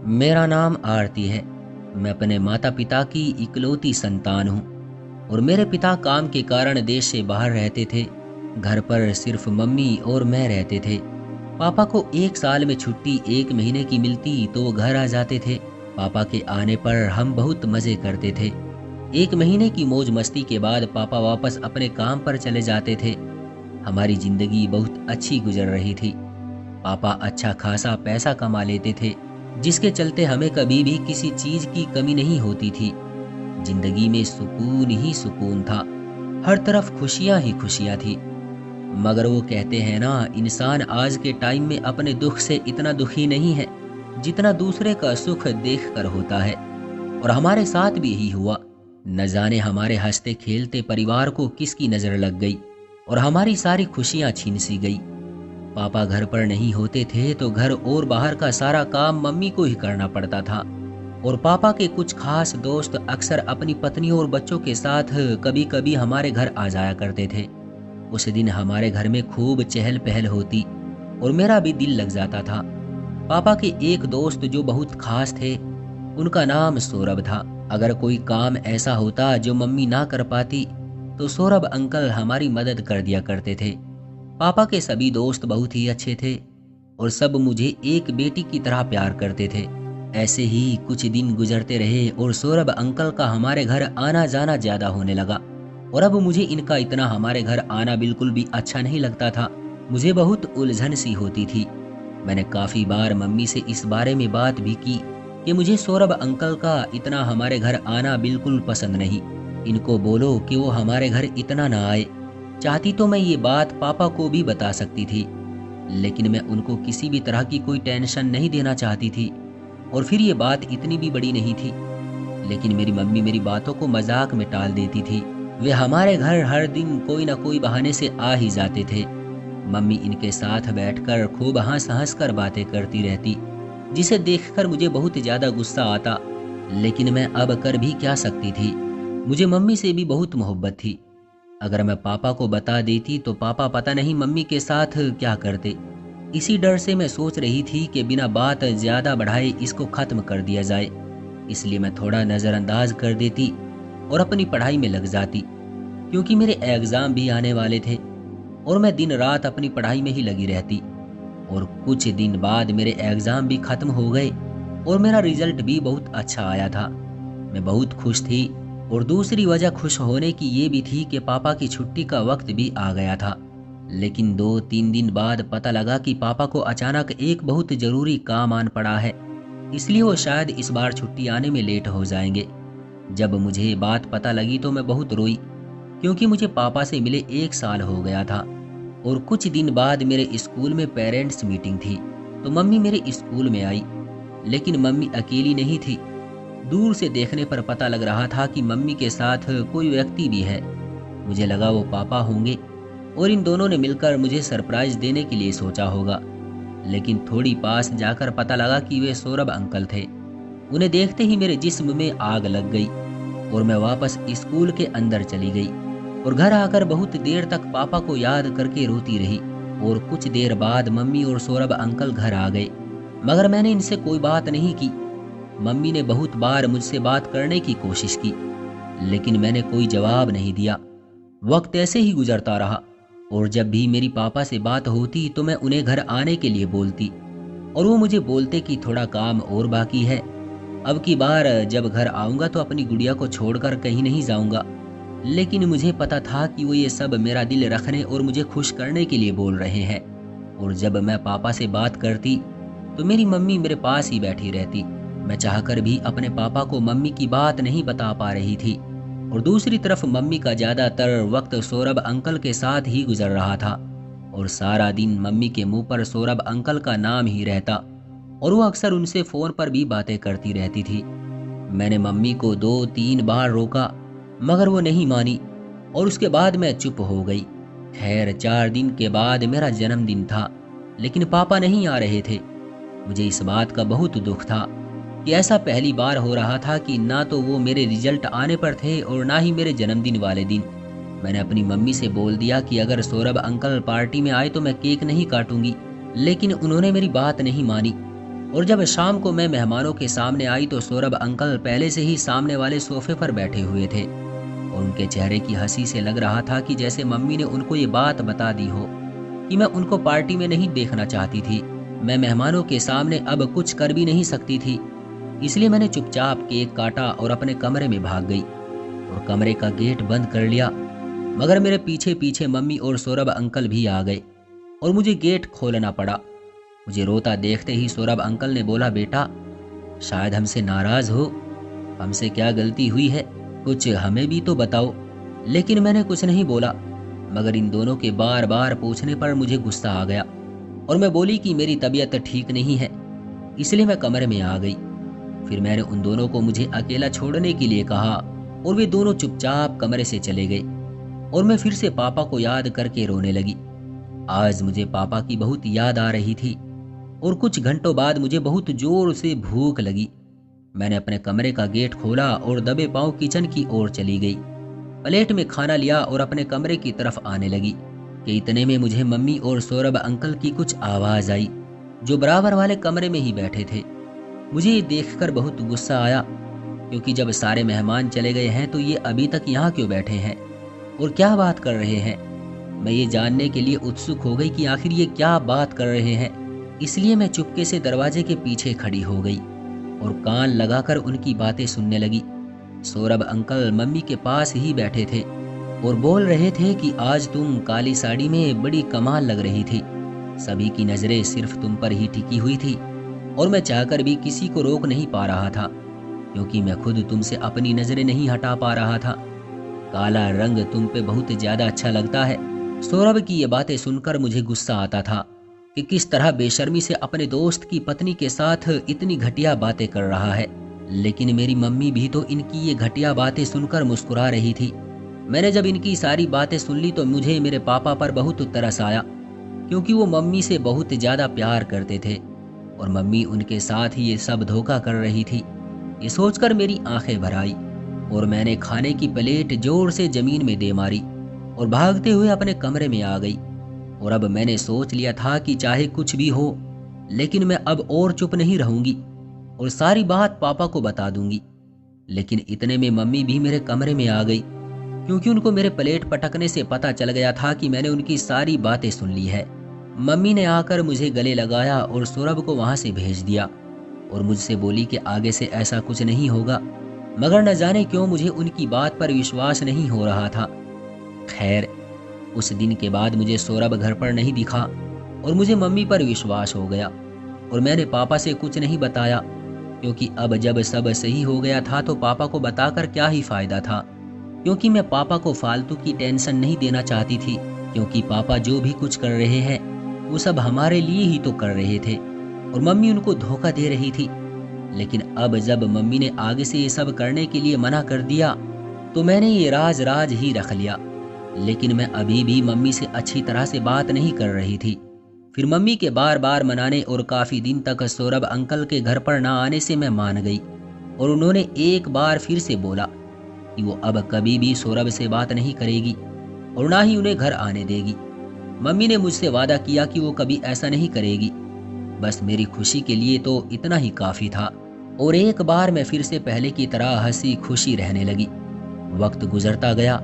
मेरा नाम आरती है। मैं अपने माता पिता की इकलौती संतान हूँ और मेरे पिता काम के कारण देश से बाहर रहते थे। घर पर सिर्फ मम्मी और मैं रहते थे। पापा को एक साल में छुट्टी 1 महीने की मिलती तो वो घर आ जाते थे। पापा के आने पर हम बहुत मज़े करते थे। 1 महीने की मौज मस्ती के बाद पापा वापस अपने काम पर चले जाते थे। हमारी ज़िंदगी बहुत अच्छी गुजर रही थी। पापा अच्छा खासा पैसा कमा लेते थे, जिसके चलते हमें कभी भी किसी चीज की कमी नहीं होती थी। जिंदगी में सुकून ही सुकून था। हर तरफ खुशियां ही खुशियां थी। मगर वो कहते हैं ना, इंसान आज के टाइम में अपने दुख से इतना दुखी नहीं है जितना दूसरे का सुख देख कर होता है। और हमारे साथ भी यही हुआ। न जाने हमारे हंसते खेलते परिवार को किसकी नजर लग गई और हमारी सारी खुशियां छीन सी गई। पापा घर पर नहीं होते थे तो घर और बाहर का सारा काम मम्मी को ही करना पड़ता था। और पापा के कुछ खास दोस्त अक्सर अपनी पत्नी और बच्चों के साथ कभी कभी हमारे घर आ जाया करते थे। उस दिन हमारे घर में खूब चहल पहल होती और मेरा भी दिल लग जाता था। पापा के एक दोस्त जो बहुत खास थे, उनका नाम सौरभ था। अगर कोई काम ऐसा होता जो मम्मी ना कर पाती तो सौरभ अंकल हमारी मदद कर दिया करते थे। पापा के सभी दोस्त बहुत ही अच्छे थे और सब मुझे एक बेटी की तरह प्यार करते थे। ऐसे ही कुछ दिन गुजरते रहे और सौरभ अंकल का हमारे घर आना जाना ज्यादा होने लगा। और अब मुझे इनका इतना हमारे घर आना बिल्कुल भी अच्छा नहीं लगता था। मुझे बहुत उलझन सी होती थी। मैंने काफी बार मम्मी से इस बारे में बात भी की कि मुझे सौरभ अंकल का इतना हमारे घर आना बिल्कुल पसंद नहीं। इनको बोलो कि वो हमारे घर इतना ना आए। चाहती तो मैं ये बात पापा को भी बता सकती थी, लेकिन मैं उनको किसी भी तरह की कोई टेंशन नहीं देना चाहती थी। और फिर ये बात इतनी भी बड़ी नहीं थी। लेकिन मेरी मम्मी मेरी बातों को मजाक में टाल देती थी। वे हमारे घर हर दिन कोई ना कोई बहाने से आ ही जाते थे। मम्मी इनके साथ बैठकर खूब हंस हंस कर बातें करती रहती, जिसे देखकर मुझे बहुत ज्यादा गुस्सा आता। लेकिन मैं अब कर भी क्या सकती थी। मुझे मम्मी से भी बहुत मोहब्बत थी। अगर मैं पापा को बता देती तो पापा पता नहीं मम्मी के साथ क्या करते। इसी डर से मैं सोच रही थी कि बिना बात ज्यादा बढ़ाए इसको खत्म कर दिया जाए। इसलिए मैं थोड़ा नज़रअंदाज कर देती और अपनी पढ़ाई में लग जाती, क्योंकि मेरे एग्ज़ाम भी आने वाले थे और मैं दिन रात अपनी पढ़ाई में ही लगी रहती। और कुछ दिन बाद मेरे एग्ज़ाम भी ख़त्म हो गए और मेरा रिजल्ट भी बहुत अच्छा आया था। मैं बहुत खुश थी। और दूसरी वजह खुश होने की ये भी थी कि पापा की छुट्टी का वक्त भी आ गया था। लेकिन 2-3 दिन बाद पता लगा कि पापा को अचानक एक बहुत ज़रूरी काम आन पड़ा है, इसलिए वो शायद इस बार छुट्टी आने में लेट हो जाएंगे। जब मुझे बात पता लगी तो मैं बहुत रोई, क्योंकि मुझे पापा से मिले 1 साल हो गया था। और कुछ दिन बाद मेरे स्कूल में पेरेंट्स मीटिंग थी तो मम्मी मेरे स्कूल में आई। लेकिन मम्मी अकेली नहीं थी। दूर से देखने पर पता लग रहा था कि मम्मी के साथ कोई व्यक्ति भी है। मुझे लगा वो पापा होंगे और इन दोनों ने मिलकर मुझे सरप्राइज देने के लिए सोचा होगा। लेकिन थोड़ी पास जाकर पता लगा कि वे सौरभ अंकल थे। उन्हें देखते ही मेरे जिस्म में आग लग गई और मैं वापस स्कूल के अंदर चली गई और घर आकर बहुत देर तक पापा को याद करके रोती रही। और कुछ देर बाद मम्मी और सौरभ अंकल घर आ गए, मगर मैंने इनसे कोई बात नहीं की। मम्मी ने बहुत बार मुझसे बात करने की कोशिश की, लेकिन मैंने कोई जवाब नहीं दिया। वक्त ऐसे ही गुजरता रहा और जब भी मेरी पापा से बात होती तो मैं उन्हें घर आने के लिए बोलती और वो मुझे बोलते कि थोड़ा काम और बाकी है। अब की बार जब घर आऊँगा तो अपनी गुड़िया को छोड़कर कहीं नहीं जाऊँगा। लेकिन मुझे पता था कि वो ये सब मेरा दिल रखने और मुझे खुश करने के लिए बोल रहे हैं। और जब मैं पापा से बात करती तो मेरी मम्मी मेरे पास ही बैठी रहती। मैं चाहकर भी अपने पापा को मम्मी की बात नहीं बता पा रही थी। और दूसरी तरफ मम्मी का ज़्यादातर वक्त सौरभ अंकल के साथ ही गुजर रहा था और सारा दिन मम्मी के मुंह पर सौरभ अंकल का नाम ही रहता और वो अक्सर उनसे फ़ोन पर भी बातें करती रहती थी। मैंने मम्मी को 2-3 बार रोका, मगर वो नहीं मानी और उसके बाद मैं चुप हो गई। खैर 4 दिन के बाद मेरा जन्मदिन था, लेकिन पापा नहीं आ रहे थे। मुझे इस बात का बहुत दुख था कि ऐसा पहली बार हो रहा था कि ना तो वो मेरे रिजल्ट आने पर थे और ना ही मेरे जन्मदिन वाले दिन। मैंने अपनी मम्मी से बोल दिया कि अगर सौरभ अंकल पार्टी में आए तो मैं केक नहीं काटूंगी, लेकिन उन्होंने मेरी बात नहीं मानी। और जब शाम को मैं मेहमानों के सामने आई तो सौरभ अंकल पहले से ही सामने वाले सोफे पर बैठे हुए थे और उनके चेहरे की हंसी से लग रहा था कि जैसे मम्मी ने उनको ये बात बता दी हो कि मैं उनको पार्टी में नहीं देखना चाहती थी। मैं मेहमानों के सामने अब कुछ कर भी नहीं सकती थी, इसलिए मैंने चुपचाप केक काटा और अपने कमरे में भाग गई और कमरे का गेट बंद कर लिया। मगर मेरे पीछे पीछे मम्मी और सौरभ अंकल भी आ गए और मुझे गेट खोलना पड़ा। मुझे रोता देखते ही सौरभ अंकल ने बोला, बेटा शायद हमसे नाराज हो, हमसे क्या गलती हुई है, कुछ हमें भी तो बताओ। लेकिन मैंने कुछ नहीं बोला, मगर इन दोनों के बार बार पूछने पर मुझे गुस्सा आ गया और मैं बोली कि मेरी तबीयत ठीक नहीं है, इसलिए मैं कमरे में आ गई। फिर मैंने उन दोनों को मुझे अकेला छोड़ने के लिए कहा और वे दोनों चुपचाप कमरे से चले गए और मैं फिर से पापा को याद करके रोने लगी। आज मुझे पापा की बहुत याद आ रही थी और कुछ घंटों बाद मुझे बहुत जोर से भूख लगी। मैंने अपने कमरे का गेट खोला और दबे पांव किचन की ओर चली गई। प्लेट में खाना लिया और अपने कमरे की तरफ आने लगी कि इतने में मुझे मम्मी और सौरभ अंकल की कुछ आवाज आई जो बराबर वाले कमरे में ही बैठे थे। मुझे ये देखकर बहुत गुस्सा आया, क्योंकि जब सारे मेहमान चले गए हैं तो ये अभी तक यहाँ क्यों बैठे हैं और क्या बात कर रहे हैं। मैं ये जानने के लिए उत्सुक हो गई कि आखिर ये क्या बात कर रहे हैं, इसलिए मैं चुपके से दरवाजे के पीछे खड़ी हो गई और कान लगाकर उनकी बातें सुनने लगी। सौरभ अंकल मम्मी के पास ही बैठे थे और बोल रहे थे कि आज तुम काली साड़ी में बड़ी कमाल लग रही थी, सभी की नजरें सिर्फ तुम पर ही टिकी हुई थी और मैं चाहकर भी किसी को रोक नहीं पा रहा था, क्योंकि मैं खुद तुमसे अपनी नजरें नहीं हटा पा रहा था। काला रंग तुम पे बहुत ज्यादा अच्छा लगता है। सौरभ की ये बातें सुनकर मुझे गुस्सा आता था कि किस तरह बेशर्मी से अपने दोस्त की पत्नी के साथ इतनी घटिया बातें कर रहा है, लेकिन मेरी मम्मी भी तो इनकी ये घटिया बातें सुनकर मुस्कुरा रही थी। मैंने जब इनकी सारी बातें सुन ली तो मुझे मेरे पापा पर बहुत तरस आया, क्योंकि वो मम्मी से बहुत ज्यादा प्यार करते थे और मम्मी उनके साथ ही ये सब धोखा कर रही थी। ये सोचकर मेरी आंखें भर आई और मैंने खाने की प्लेट जोर से जमीन में दे मारी और भागते हुए अपने कमरे में आ गई। और अब मैंने सोच लिया था कि चाहे कुछ भी हो, लेकिन मैं अब और चुप नहीं रहूंगी और सारी बात पापा को बता दूंगी। लेकिन इतने में मम्मी भी मेरे कमरे में आ गई, क्योंकि उनको मेरे प्लेट पटकने से पता चल गया था कि मैंने उनकी सारी बातें सुन ली है। मम्मी ने आकर मुझे गले लगाया और सौरभ को वहां से भेज दिया और मुझसे बोली कि आगे से ऐसा कुछ नहीं होगा, मगर न जाने क्यों मुझे उनकी बात पर विश्वास नहीं हो रहा था। खैर, उस दिन के बाद मुझे सौरभ घर पर नहीं दिखा और मुझे मम्मी पर विश्वास हो गया और मैंने पापा से कुछ नहीं बताया, क्योंकि अब जब सब सही हो गया था तो पापा को बताकर क्या ही फायदा था, क्योंकि मैं पापा को फालतू की टेंशन नहीं देना चाहती थी, क्योंकि पापा जो भी कुछ कर रहे हैं वो सब हमारे लिए ही तो कर रहे थे और मम्मी उनको धोखा दे रही थी। लेकिन अब जब मम्मी ने आगे से ये सब करने के लिए मना कर दिया तो मैंने ये राज ही रख लिया। लेकिन मैं अभी भी मम्मी से अच्छी तरह से बात नहीं कर रही थी। फिर मम्मी के बार बार मनाने और काफी दिन तक सौरभ अंकल के घर पर ना आने से मैं मान गई और उन्होंने एक बार फिर से बोला कि वो अब कभी भी सौरभ से बात नहीं करेगी और ना ही उन्हें घर आने देगी। मम्मी ने मुझसे वादा किया कि वो कभी ऐसा नहीं करेगी। बस मेरी खुशी के लिए तो इतना ही काफी था और एक बार मैं फिर से पहले की तरह हंसी खुशी रहने लगी। वक्त गुजरता गया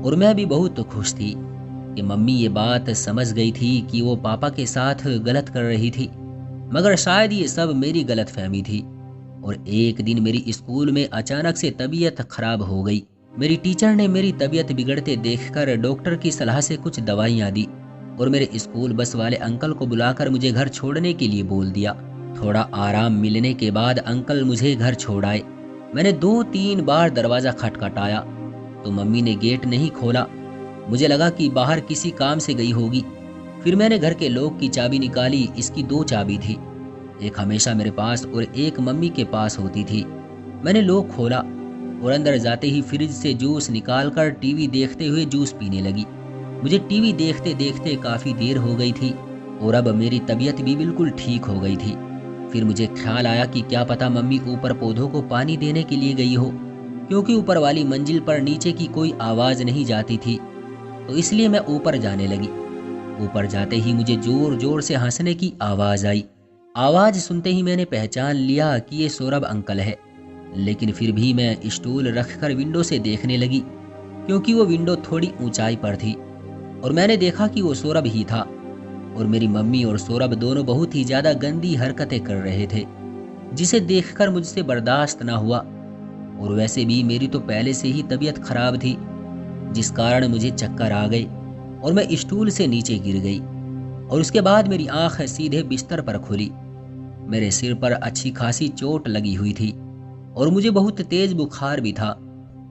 और मैं भी बहुत खुश थी कि मम्मी ये बात समझ गई थी कि वो पापा के साथ गलत कर रही थी, मगर शायद ये सब मेरी गलतफहमी थी। और एक दिन मेरी स्कूल में अचानक से तबीयत खराब हो गई। मेरी टीचर ने मेरी तबीयत बिगड़ते देखकर डॉक्टर की सलाह से कुछ दवाइयाँ दी और मेरे स्कूल बस वाले अंकल को बुलाकर मुझे घर छोड़ने के लिए बोल दिया। थोड़ा आराम मिलने के बाद अंकल मुझे घर छोड़ आए। मैंने 2-3 बार दरवाजा खटखटाया तो मम्मी ने गेट नहीं खोला। मुझे लगा कि बाहर किसी काम से गई होगी। फिर मैंने घर के लॉक की चाबी निकाली। इसकी 2 चाबी थी, एक हमेशा मेरे पास और एक मम्मी के पास होती थी। मैंने लॉक खोला और अंदर जाते ही फ्रिज से जूस निकालकर टीवी देखते हुए जूस पीने लगी। मुझे टीवी देखते देखते काफी देर हो गई थी और अब मेरी तबीयत भी बिल्कुल ठीक हो गई थी। फिर मुझे ख्याल आया कि क्या पता मम्मी ऊपर पौधों को पानी देने के लिए गई हो, क्योंकि ऊपर वाली मंजिल पर नीचे की कोई आवाज नहीं जाती थी, तो इसलिए मैं ऊपर जाने लगी। ऊपर जाते ही मुझे जोर जोर से हंसने की आवाज आई। आवाज सुनते ही मैंने पहचान लिया कि ये सौरभ अंकल है, लेकिन फिर भी मैं स्टूल रखकर विंडो से देखने लगी, क्योंकि वो विंडो थोड़ी ऊंचाई पर थी और मैंने देखा कि वो सौरभ ही था। और मेरी मम्मी और सौरभ दोनों बहुत ही ज्यादा गंदी हरकतें कर रहे थे, जिसे देखकर मुझसे बर्दाश्त ना हुआ। और वैसे भी मेरी तो पहले से ही तबीयत खराब थी, जिस कारण मुझे चक्कर आ गए और मैं स्टूल से नीचे गिर गई। और उसके बाद मेरी आंख सीधे बिस्तर पर खुली। मेरे सिर पर अच्छी खासी चोट लगी हुई थी और मुझे बहुत तेज बुखार भी था।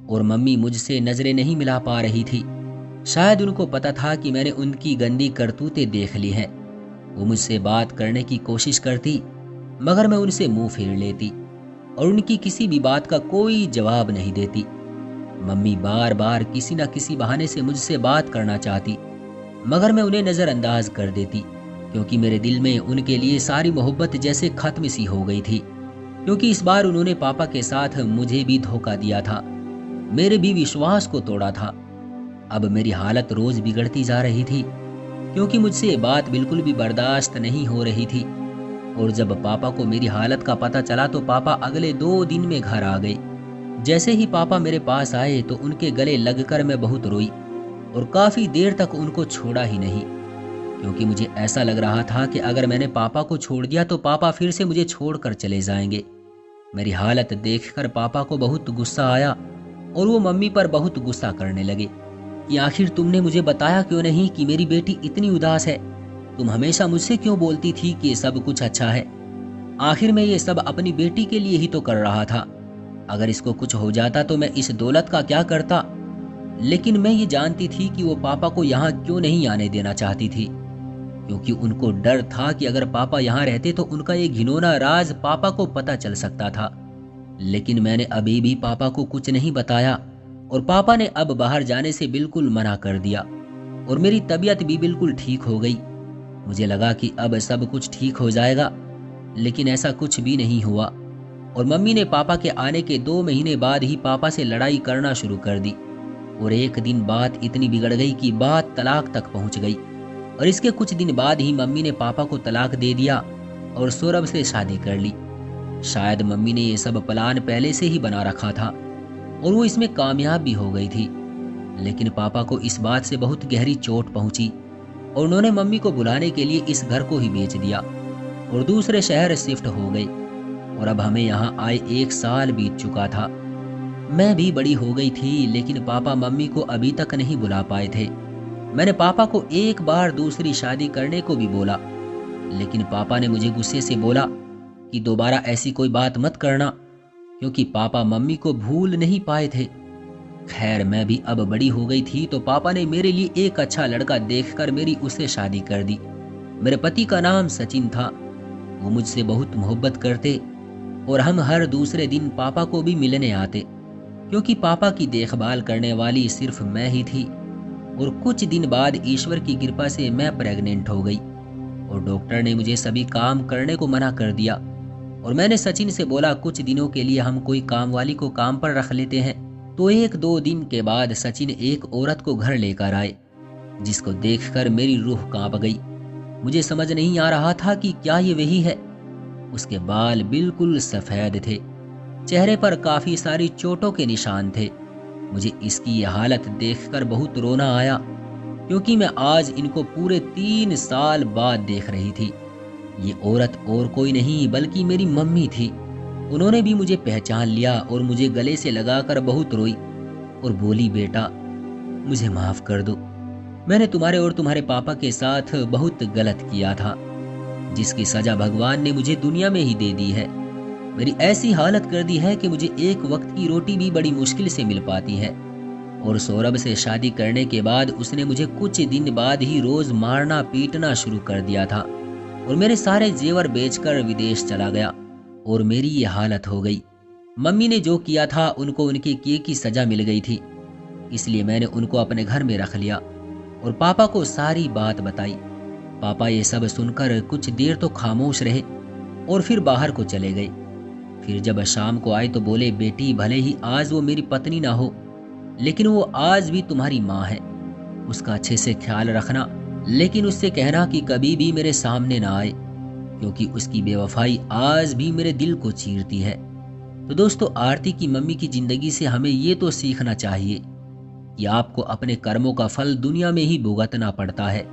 और मम्मी मुझसे नजरें नहीं मिला पा रही थी। शायद उनको पता था कि मैंने उनकी गंदी करतूतें देख ली हैं। वो मुझसे बात करने की कोशिश करती, मगर मैं उनसे मुंह फेर लेती और उनकी किसी भी बात का कोई जवाब नहीं देती। मम्मी बार बार किसी न किसी बहाने से मुझसे बात करना चाहती, मगर मैं उन्हें नज़रअंदाज कर देती, क्योंकि मेरे दिल में उनके लिए सारी मोहब्बत जैसे खत्म सी हो गई थी। क्योंकि इस बार उन्होंने पापा के साथ मुझे भी धोखा दिया था, मेरे भी विश्वास को तोड़ा था। अब मेरी हालत रोज बिगड़ती जा रही थी, क्योंकि मुझसे ये बात बिल्कुल भी बर्दाश्त नहीं हो रही थी। और जब पापा को मेरी हालत का पता चला तो पापा अगले 2 दिन में घर आ गए। जैसे ही पापा मेरे पास आए तो उनके गले लगकर मैं बहुत रोई और काफी देर तक उनको छोड़ा ही नहीं, क्योंकि मुझे ऐसा लग रहा था कि अगर मैंने पापा को छोड़ दिया तो पापा फिर से मुझे छोड़कर चले जाएंगे। मेरी हालत देखकर पापा को बहुत गुस्सा आया और वो मम्मी पर बहुत गुस्सा करने लगे कि आखिर तुमने मुझे बताया क्यों नहीं कि मेरी बेटी इतनी उदास है। तुम हमेशा मुझसे क्यों बोलती थी कि ये सब कुछ अच्छा है। आखिर मैं ये सब अपनी बेटी के लिए ही तो कर रहा था। अगर इसको कुछ हो जाता तो मैं इस दौलत का क्या करता। लेकिन मैं ये जानती थी कि वो पापा को यहाँ क्यों नहीं आने देना चाहती थी, क्योंकि उनको डर था कि अगर पापा यहाँ रहते तो उनका ये घिनौना राज पापा को पता चल सकता था। लेकिन मैंने अभी भी पापा को कुछ नहीं बताया और पापा ने अब बाहर जाने से बिल्कुल मना कर दिया और मेरी तबीयत भी बिल्कुल ठीक हो गई। मुझे लगा कि अब सब कुछ ठीक हो जाएगा, लेकिन ऐसा कुछ भी नहीं हुआ। और मम्मी ने पापा के आने के 2 महीने बाद ही पापा से लड़ाई करना शुरू कर दी और एक दिन बात इतनी बिगड़ गई कि बात तलाक तक पहुंच गई। और इसके कुछ दिन बाद ही मम्मी ने पापा को तलाक दे दिया और सौरभ से शादी कर ली। शायद मम्मी ने ये सब प्लान पहले से ही बना रखा था और वो इसमें कामयाब भी हो गई थी। लेकिन पापा को इस बात से बहुत गहरी चोट पहुंची और उन्होंने मम्मी को बुलाने के लिए इस घर को ही बेच दिया और दूसरे शहर शिफ्ट हो गई। और अब हमें यहाँ आए 1 साल बीत चुका था। मैं भी बड़ी हो गई थी, लेकिन पापा मम्मी को अभी तक नहीं बुला पाए थे। मैंने पापा को एक बार दूसरी शादी करने को भी बोला, लेकिन पापा ने मुझे गुस्से से बोला कि दोबारा ऐसी कोई बात मत करना, क्योंकि पापा मम्मी को भूल नहीं पाए थे। खैर, मैं भी अब बड़ी हो गई थी तो पापा ने मेरे लिए एक अच्छा लड़का देखकर मेरी उससे शादी कर दी। मेरे पति का नाम सचिन था। वो मुझसे बहुत मोहब्बत करते और हम हर दूसरे दिन पापा को भी मिलने आते, क्योंकि पापा की देखभाल करने वाली सिर्फ मैं ही थी। और कुछ दिन बाद ईश्वर की कृपा से मैं प्रेग्नेंट हो गई और डॉक्टर ने मुझे सभी काम करने को मना कर दिया। और मैंने सचिन से बोला कुछ दिनों के लिए हम कोई काम वाली को काम पर रख लेते हैं। तो 1-2 दिन के बाद सचिन एक औरत को घर लेकर आए, जिसको देखकर मेरी रूह कांप गई। मुझे समझ नहीं आ रहा था कि क्या ये वही है। उसके बाल बिल्कुल सफेद थे, चेहरे पर काफी सारी चोटों के निशान थे। मुझे इसकी ये हालत देखकर बहुत रोना आया, क्योंकि मैं आज इनको पूरे 3 साल बाद देख रही थी। ये औरत और कोई नहीं बल्कि मेरी मम्मी थी। उन्होंने भी मुझे पहचान लिया और मुझे गले से लगाकर बहुत रोई और बोली, बेटा मुझे माफ कर दो। मैंने तुम्हारे और तुम्हारे पापा के साथ बहुत गलत किया था, जिसकी सजा भगवान ने मुझे दुनिया में ही दे दी है। मेरी ऐसी हालत कर दी है कि मुझे एक वक्त की रोटी भी बड़ी मुश्किल से मिल पाती है। और सौरभ से शादी करने के बाद उसने मुझे कुछ दिन बाद ही रोज मारना पीटना शुरू कर दिया था और मेरे सारे जेवर बेचकर विदेश चला गया और मेरी ये हालत हो गई। मम्मी ने जो किया था उनको उनके किए की सजा मिल गई थी, इसलिए मैंने उनको अपने घर में रख लिया और पापा को सारी बात बताई। पापा ये सब सुनकर कुछ देर तो खामोश रहे और फिर बाहर को चले गए। फिर जब शाम को आए तो बोले, बेटी भले ही आज वो मेरी पत्नी ना हो, लेकिन वो आज भी तुम्हारी माँ है। उसका अच्छे से ख्याल रखना, लेकिन उससे कहना कि कभी भी मेरे सामने ना आए, क्योंकि उसकी बेवफाई आज भी मेरे दिल को चीरती है। तो दोस्तों, आरती की मम्मी की जिंदगी से हमें ये तो सीखना चाहिए कि आपको अपने कर्मों का फल दुनिया में ही भुगतना पड़ता है।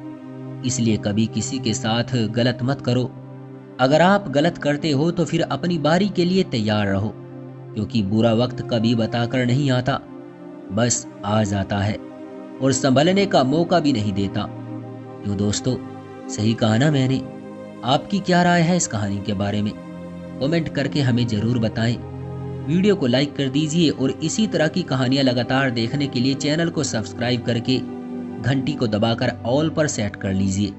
इसलिए कभी किसी के साथ गलत मत करो। अगर आप गलत करते हो तो फिर अपनी बारी के लिए तैयार रहो, क्योंकि बुरा वक्त कभी बताकर नहीं आता, बस आ जाता है और संभलने का मौका भी नहीं देता। क्यों दोस्तों, सही कहा ना मैंने? आपकी क्या राय है इस कहानी के बारे में? कमेंट करके हमें ज़रूर बताएं। वीडियो को लाइक कर दीजिए और इसी तरह की कहानियां लगातार देखने के लिए चैनल को सब्सक्राइब करके घंटी को दबाकर ऑल पर सेट कर लीजिए,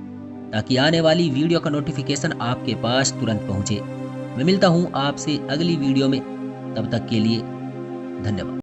ताकि आने वाली वीडियो का नोटिफिकेशन आपके पास तुरंत पहुंचे। मैं मिलता हूं आपसे अगली वीडियो में, तब तक के लिए धन्यवाद।